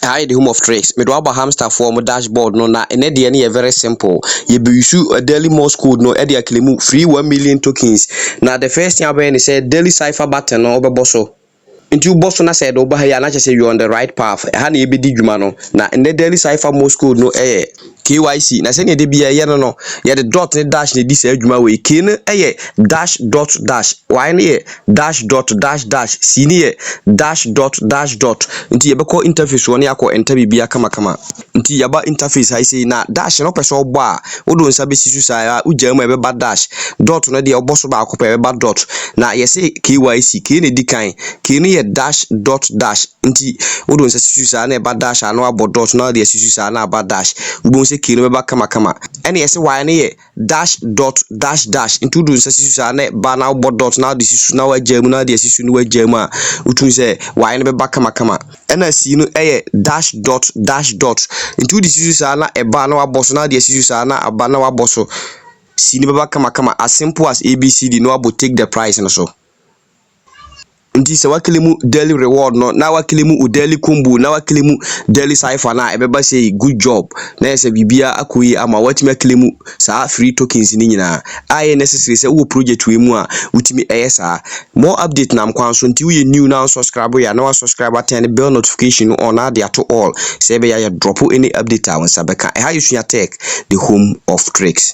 Hi, the home of tricks. Me do about hamster for my dashboard no na ene de ne very simple. You be issue a daily Morse code no e de claim free 1 million tokens. Now the first thing I be say daily cipher button no obebo so. Nti wo boss na say do ba ha ya na say you on the right path. Ha na e be di dwuma no. Na ene daily cipher Morse code no KYC na say ne de bia ye no ye the dot ne dash ne di say adwuma we k no dash dot dash y ne dash dot dash dash c ne dash dot dash dot nti ye be call interface woni akọ enter bibia kama nti yaba interface ha say na dash no pese ogbo a wodo nsa be sisu sa ujam e be ba dash dot no de ogbo so ba akọ pe ba dot na ye say KYC k ne di kan k ne dash dot dash nti wodo nsa sisu sa na e ba dash ano abo dot na de sisu sa na ba dash ubon se k ne be ba kama ene ye say y ne dash dot dash dash into do nsa sisu sa na ba na abo dot na de sisu na wa jam na de sisu no wa jam a utun se y ne be ba kama ena si no dash dot dash dot into the sisu sa na e ba na wa boso na de sisu sa na aba na wa boso si ne be ba kama as simple as abcd no abo take the price no so nti se wakilemu daily reward no na wakilemu daily combo na wakilemu daily cipher na ebeba say good job na se bibia akoyi ama watimi akilemu sa free tokens ni nyina aye necessary say wo project we mu a utimi sa more update na mkwan so nti we new now subscribe ya na subscribe turn bell notification on na dey to all say be ya drop any update a won sabeka ha yusua tech the home of tricks.